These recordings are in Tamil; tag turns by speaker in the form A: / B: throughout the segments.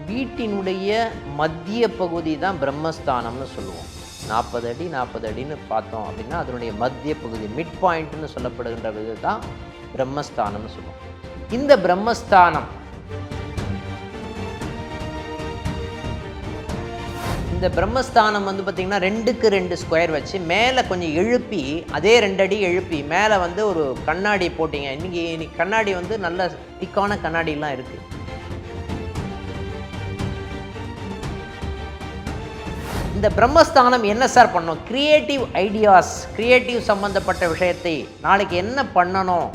A: வீட்டினுடைய மத்திய பகுதி தான் பிரம்மஸ்தானம்னு சொல்லுவோம். 40 அடி 40 அடின்னு பார்த்தோம் அப்படின்னா அதனுடைய மத்திய பகுதி மிட் பாயிண்ட்னு சொல்லப்படுகின்ற விது தான் பிரம்மஸ்தானம்னு சொல்லுவோம். இந்த பிரம்மஸ்தானம் இந்த பிரம்மஸ்தானம் வந்து பார்த்திங்கன்னா 2க்கு 2 ஸ்கொயர் வச்சு மேலே கொஞ்சம் எழுப்பி அதே 2 அடி எழுப்பி மேலே வந்து ஒரு கண்ணாடி போட்டிங்க. இன்னைக்கு கண்ணாடி வந்து நல்ல திக்கான கண்ணாடிலாம் இருக்குது. இந்த பிரம்மஸ்தானம் என்ன சார் பண்ணணும்? கிரியேட்டிவ் ஐடியாஸ், கிரியேட்டிவ் சம்பந்தப்பட்ட விஷயத்தை நாளைக்கு என்ன பண்ணணும்,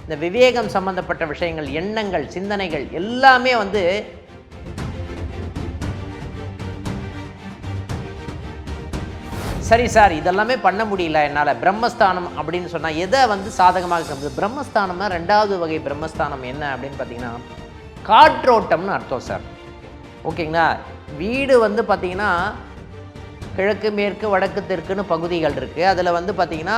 A: இந்த விவேகம் சம்பந்தப்பட்ட விஷயங்கள், எண்ணங்கள், சிந்தனைகள் எல்லாமே வந்து சரி சார் இதெல்லாமே பண்ண முடியல என்னால், பிரம்மஸ்தானம் அப்படின்னு சொன்னால் எதை வந்து சாதகமாக இருக்கிறது? பிரம்மஸ்தானம்னா 2வது வகை பிரம்மஸ்தானம் என்ன அப்படின்னு பார்த்தீங்கன்னா காற்றோட்டம்னு அர்த்தம் சார். ஓகேங்களா? வீடு வந்து பார்த்திங்கன்னா கிழக்கு மேற்கு வடக்கு தெற்குன்னு பகுதிகள் இருக்குது. அதில் வந்து பார்த்திங்கன்னா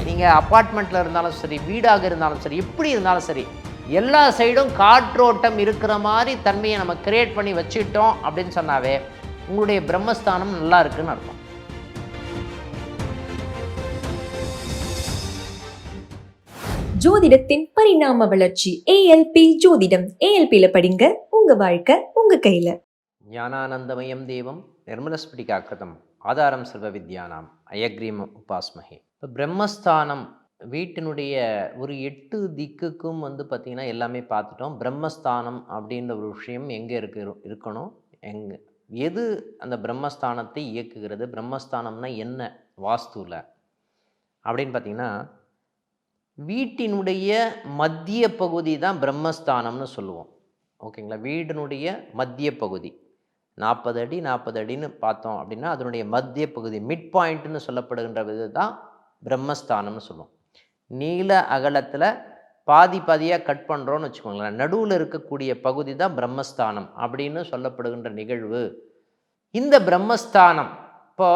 A: நீங்கள் அப்பார்ட்மெண்ட்டில் இருந்தாலும் சரி, வீடாக இருந்தாலும் சரி, எப்படி இருந்தாலும் சரி, எல்லா சைடும் காற்றோட்டம் இருக்கிற மாதிரி தன்மையை நம்ம கிரியேட் பண்ணி வச்சுட்டோம் அப்படின்னு சொன்னாவே உங்களுடைய பிரம்மஸ்தானம் நல்லா இருக்குன்னு அர்த்தம்.
B: ஜோதிடத்தின் பரிணாம வளர்ச்சி ஏஎல்பி ஜோதிடம். ஏஎல்பியில படிங்க, உங்க வாழ்க்கை உங்க கையில.
A: ஞானானந்தமயம் தேவம் நிர்மலஸ்படிகாக்கிருதம் ஆதாரம் சர்வ வித்யானாம் அயக்ரீம் உபாஸ்மஹே. இப்போ பிரம்மஸ்தானம் வீட்டினுடைய ஒரு 8 திக்குக்கும் வந்து பார்த்திங்கன்னா எல்லாமே பார்த்துட்டோம். பிரம்மஸ்தானம் அப்படின்ற ஒரு விஷயம் எங்கே இருக்கணும், எது அந்த பிரம்மஸ்தானத்தை இயக்குகிறது, பிரம்மஸ்தானம்னா என்ன வாஸ்துவில் அப்படின்னு பார்த்திங்கன்னா வீட்டினுடைய மத்திய பகுதி தான் பிரம்மஸ்தானம்னு சொல்லுவோம். ஓகேங்களா? வீடினுடைய மத்திய பகுதி 40 அடி 40 அடின்னு பார்த்தோம் அப்படின்னா அதனுடைய மத்திய பகுதி மிட் பாயிண்ட்னு சொல்லப்படுகின்ற விது தான் பிரம்மஸ்தானம்னு சொல்லுவோம். நீள அகலத்தில் பாதியாக கட் பண்ணுறோன்னு வச்சுக்கோங்களேன், நடுவில் இருக்கக்கூடிய பகுதி தான் பிரம்மஸ்தானம் அப்படின்னு சொல்லப்படுகின்ற நிகழ்வு. இந்த பிரம்மஸ்தானம் இப்போ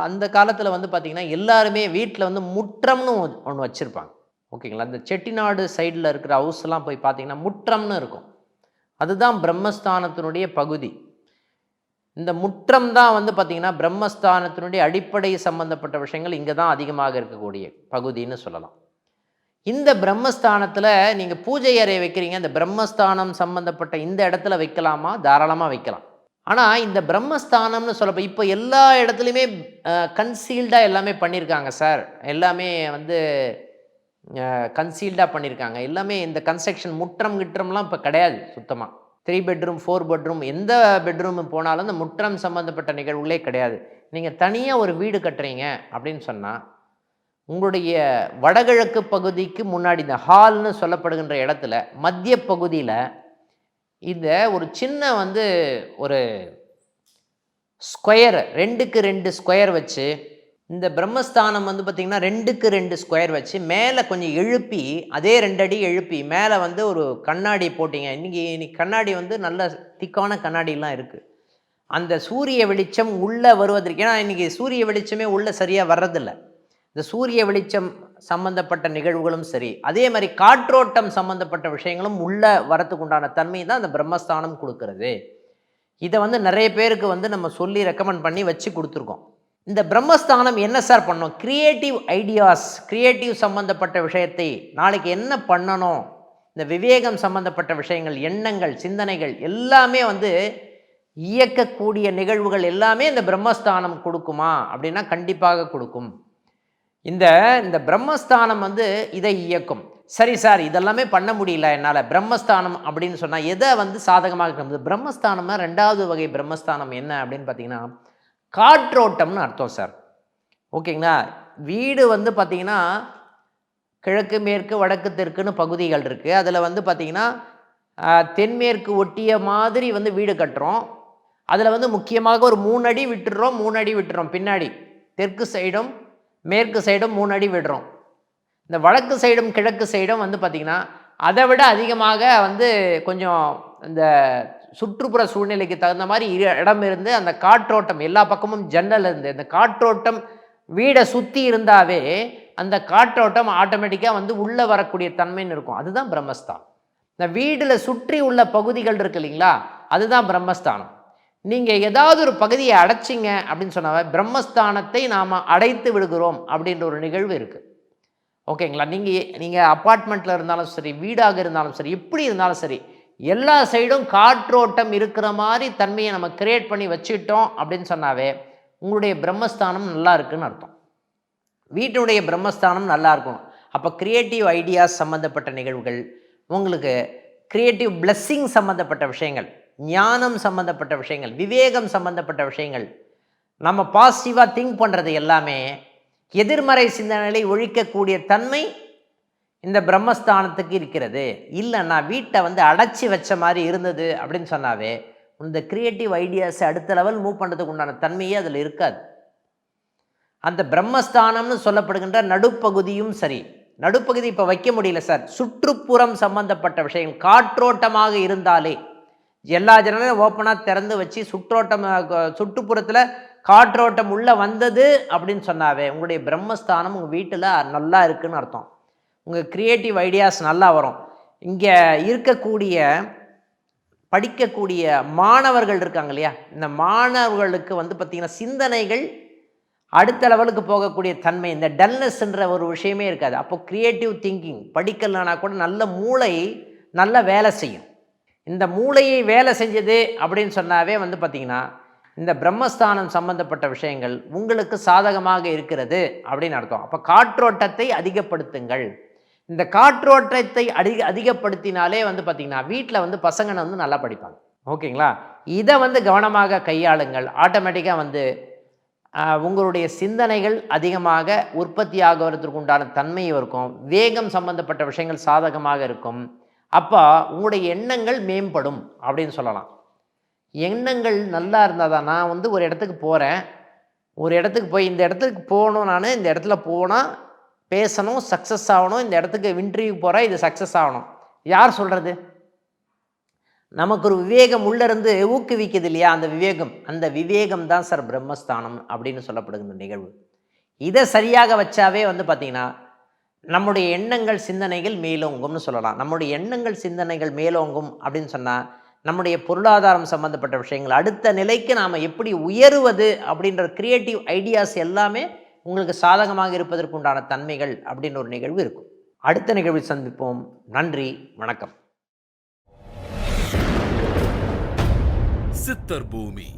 A: அந்த காலத்தில் வந்து பார்த்திங்கன்னா எல்லாருமே வீட்டில் வந்து முற்றம்னு ஒன்று வச்சுருப்பாங்க. ஓகேங்களா? அந்த செட்டிநாடு சைடில் இருக்கிற ஹவுஸ்லாம் போய் பார்த்திங்கன்னா முற்றம்னு இருக்கும். அதுதான் பிரம்மஸ்தானத்தினுடைய பகுதி. இந்த முற்றம் தான் வந்து பார்த்திங்கன்னா பிரம்மஸ்தானத்தினுடைய அடிப்படை சம்பந்தப்பட்ட விஷயங்கள் இங்கே தான் அதிகமாக இருக்கக்கூடிய பகுதின்னு சொல்லலாம். இந்த பிரம்மஸ்தானத்தில் நீங்கள் பூஜை அறை வைக்கிறீங்க, இந்த பிரம்மஸ்தானம் சம்பந்தப்பட்ட இந்த இடத்துல வைக்கலாமா? தாராளமாக வைக்கலாம். ஆனால் இந்த பிரம்மஸ்தானம்னு சொல்லப்போ இப்போ எல்லா இடத்துலையுமே கன்சீல்டாக எல்லாமே பண்ணியிருக்காங்க சார். எல்லாமே வந்து கன்சீல்டாக பண்ணியிருக்காங்க. எல்லாமே இந்த கன்ஸ்ட்ரக்ஷன் முற்றம் கிற்றம்லாம் இப்போ கிடையாது சுத்தமாக. 3 பெட்ரூம் 4 பெட்ரூம் எந்த பெட்ரூம் போனாலும் இந்த முற்றம் சம்மந்தப்பட்ட நிகழ்வுகளே கிடையாது. நீங்கள் தனியாக ஒரு வீடு கட்டுறீங்க அப்படின்னு சொன்னால் உங்களுடைய வடகிழக்கு பகுதிக்கு முன்னாடி இந்த ஹால்னு சொல்லப்படுகின்ற இடத்துல மத்திய பகுதியில் இந்த ஒரு சின்ன வந்து ஒரு ஸ்கொயர் 2க்கு 2 ஸ்கொயர் வச்சு இந்த பிரம்மஸ்தானம் வந்து பார்த்திங்கன்னா 2க்கு 2 ஸ்கொயர் வச்சு மேலே கொஞ்சம் எழுப்பி அதே 2 அடி எழுப்பி மேலே வந்து ஒரு கண்ணாடி போட்டிங்க. இன்றைக்கி கண்ணாடி வந்து நல்ல திக்கான கண்ணாடிலாம் இருக்குது. அந்த சூரிய வெளிச்சம் உள்ளே வருவதற்கு, ஏன்னா இன்றைக்கி சூரிய வெளிச்சமே உள்ளே சரியாக வர்றதில்லை. இந்த சூரிய வெளிச்சம் சம்பந்தப்பட்ட நிகழ்வுகளும் சரி, அதே மாதிரி காற்றோட்டம் சம்பந்தப்பட்ட விஷயங்களும் உள்ளே வரத்துக்கு உண்டான தன்மை தான் அந்த பிரம்மஸ்தானம் கொடுக்கறது. இதை வந்து நிறைய பேருக்கு வந்து நம்ம சொல்லி ரெக்கமெண்ட் பண்ணி வச்சு கொடுத்துருக்கோம். இந்த பிரம்மஸ்தானம் என்ன சார் பண்ணணும்? கிரியேட்டிவ் ஐடியாஸ், கிரியேட்டிவ் சம்பந்தப்பட்ட விஷயத்தை நாளைக்கு என்ன பண்ணணும், இந்த விவேகம் சம்பந்தப்பட்ட விஷயங்கள், எண்ணங்கள், சிந்தனைகள் எல்லாமே வந்து இயக்கக்கூடிய நிகழ்வுகள் எல்லாமே இந்த பிரம்மஸ்தானம் கொடுக்குமா அப்படின்னா கண்டிப்பாக கொடுக்கும். இந்த பிரம்மஸ்தானம் வந்து இதை இயக்கும். சரி சார் இதெல்லாமே பண்ண முடியல என்னால், பிரம்மஸ்தானம் அப்படின்னு சொன்னால் எதை வந்து சாதகமாக இருக்கிறது? பிரம்மஸ்தானம்னா 2வது வகை பிரம்மஸ்தானம் என்ன அப்படின்னு பார்த்தீங்கன்னா காற்றோட்டம்னு அர்த்தம் சார். ஓகேங்களா? வீடு வந்து பார்த்திங்கன்னா கிழக்கு மேற்கு வடக்கு தெற்குன்னு பகுதிகள் இருக்குது. அதில் வந்து பார்த்திங்கன்னா தென்மேற்கு ஒட்டிய மாதிரி வந்து வீடு கட்டுறோம். அதில் வந்து முக்கியமாக ஒரு 3 அடி விட்டுடுறோம், 3 அடி விட்டுறோம் பின்னாடி. தெற்கு சைடும் மேற்கு சைடும் 3 அடி விடுறோம். இந்த வடக்கு சைடும் கிழக்கு சைடும் வந்து பார்த்திங்கன்னா அதை விட அதிகமாக வந்து கொஞ்சம் இந்த சுற்றுப்புற சூழ்நிலைக்கு தகுந்த மாதிரி இடம் இருந்து அந்த காற்றோட்டம் எல்லா பக்கமும் ஜன்னல் இருந்து இந்த காற்றோட்டம் வீடை சுற்றி இருந்தாவே அந்த காற்றோட்டம் ஆட்டோமேட்டிக்காக வந்து உள்ளே வரக்கூடிய தன்மைன்னு இருக்கும். அதுதான் பிரம்மஸ்தானம். இந்த வீடில் சுற்றி உள்ள பகுதிகள் இருக்கு இல்லைங்களா, அதுதான் பிரம்மஸ்தானம். நீங்கள் ஏதாவது ஒரு பகுதியை அடைச்சிங்க அப்படின்னு சொன்னால் பிரம்மஸ்தானத்தை நாம் அடைத்து விடுகிறோம் அப்படின்ற ஒரு நிகழ்வு இருக்குது. ஓகேங்களா? நீங்கள் அப்பார்ட்மெண்ட்டில் இருந்தாலும் சரி, வீடாக இருந்தாலும் சரி, எப்படி இருந்தாலும் சரி, எல்லா சைடும் காற்றோட்டம் இருக்கிற மாதிரி தன்மையை நம்ம கிரியேட் பண்ணி வச்சுட்டோம் அப்படின்னு சொன்னாவே உங்களுடைய பிரம்மஸ்தானம் நல்லா இருக்குன்னு அர்த்தம். வீட்டுடைய பிரம்மஸ்தானம் நல்லா இருக்கணும். அப்போ கிரியேட்டிவ் ஐடியாஸ் சம்மந்தப்பட்ட நிகழ்வுகள், உங்களுக்கு கிரியேட்டிவ் பிளெஸ்ஸிங் சம்மந்தப்பட்ட விஷயங்கள், ஞானம் சம்மந்தப்பட்ட விஷயங்கள், விவேகம் சம்மந்தப்பட்ட விஷயங்கள், நம்ம பாசிட்டிவாக திங்க் பண்ணுறது எல்லாமே எதிர்மறை சிந்தனைகளை ஒழிக்கக்கூடிய தன்மை இந்த பிரம்மஸ்தானத்துக்கு இருக்கிறது. இல்லைன்னா வீட்டை வந்து அடைச்சி வச்ச மாதிரி இருந்தது அப்படின்னு சொன்னாவே இந்த கிரியேட்டிவ் ஐடியாஸை அடுத்த லெவல் மூவ் பண்ணுறதுக்கு உண்டான தன்மையே அதில் இருக்காது. அந்த பிரம்மஸ்தானம்னு சொல்லப்படுகின்ற நடுப்பகுதியும் சரி, நடுப்பகுதி இப்போ வைக்க முடியல சார், சுற்றுப்புறம் சம்பந்தப்பட்ட விஷயங்கள் காற்றோட்டமாக இருந்தாலே, எல்லா ஜன்னலையும் ஓப்பனாக திறந்து வச்சு சுற்றுப்புறத்தில் காற்றோட்டம் உள்ளே வந்தது அப்படின்னு சொன்னாவே உங்களுடைய பிரம்மஸ்தானம் உங்கள் வீட்டில் நல்லா இருக்குன்னு அர்த்தம். உங்கள் க்ரியேட்டிவ் ஐடியாஸ் நல்லா வரும். இங்கே இருக்கக்கூடிய படிக்கக்கூடிய மாணவர்கள் இருக்காங்க இல்லையா, இந்த மாணவர்களுக்கு வந்து பார்த்திங்கன்னா சிந்தனைகள் அடுத்த லெவலுக்கு போகக்கூடிய தன்மை, இந்த டல்னஸ்ன்ற ஒரு விஷயமே இருக்காது. அப்போ க்ரியேட்டிவ் திங்கிங் படிக்கலனா கூட நல்ல மூளை நல்ல வேலை செய்யும். இந்த மூளையை வேலை செஞ்சது அப்படின்னு சொன்னாவே வந்து பார்த்திங்கன்னா இந்த பிரம்மஸ்தானம் சம்பந்தப்பட்ட விஷயங்கள் உங்களுக்கு சாதகமாக இருக்கிறது அப்படின்னு அர்த்தம். அப்போ காற்றோட்டத்தை அதிகப்படுத்துங்கள். இந்த காற்றோட்டத்தை அதிகப்படுத்தினாலே வந்து பார்த்திங்கன்னா வீட்டில் வந்து பசங்க வந்து நல்லா படிப்பாங்க. ஓகேங்களா? இதை வந்து கவனமாக கையாளுங்கள். ஆட்டோமேட்டிக்காக வந்து உங்களுடைய சிந்தனைகள் அதிகமாக உற்பத்தி ஆகிறதுக்கு உண்டான தன்மை இருக்கும். வேகம் சம்பந்தப்பட்ட விஷயங்கள் சாதகமாக இருக்கும். அப்போ உங்களுடைய எண்ணங்கள் மேம்படும் அப்படின்னு சொல்லலாம். எண்ணங்கள் நல்லா இருந்தால் தான், நான் வந்து ஒரு இடத்துக்கு போகிறேன், ஒரு இடத்துக்கு போய் இந்த இடத்துக்கு போகணும், நான் இந்த இடத்துல போனால் பேசணும், சக்ஸஸ் ஆகணும், இந்த இடத்துக்கு இன்டர்வியூ போகிறேன், இது சக்ஸஸ் ஆகணும். யார் சொல்கிறது? நமக்கு ஒரு விவேகம் உள்ளிருந்து ஊக்குவிக்குது இல்லையா, அந்த விவேகம் தான் சார் பிரம்மஸ்தானம் அப்படின்னு சொல்லப்படுகிற நிகழ்வு. இதை சரியாக வச்சாவே வந்து பார்த்திங்கன்னா நம்முடைய எண்ணங்கள் சிந்தனைகள் மேலோங்கும்னு சொல்லலாம். நம்முடைய எண்ணங்கள் சிந்தனைகள் மேலோங்கும் அப்படின்னு சொன்னால் நம்முடைய பொருளாதாரம் சம்மந்தப்பட்ட விஷயங்கள் அடுத்த நிலைக்கு நாம் எப்படி உயருவது அப்படின்ற கிரியேட்டிவ் ஐடியாஸ் எல்லாமே உங்களுக்கு சாதகமாக இருப்பதற்கு உண்டான தன்மைகள் அப்படின்னு ஒரு நிகழ்வு இருக்கும். அடுத்த நிகழ்வில் சந்திப்போம். நன்றி, வணக்கம்.
C: சித்தர் பூமி.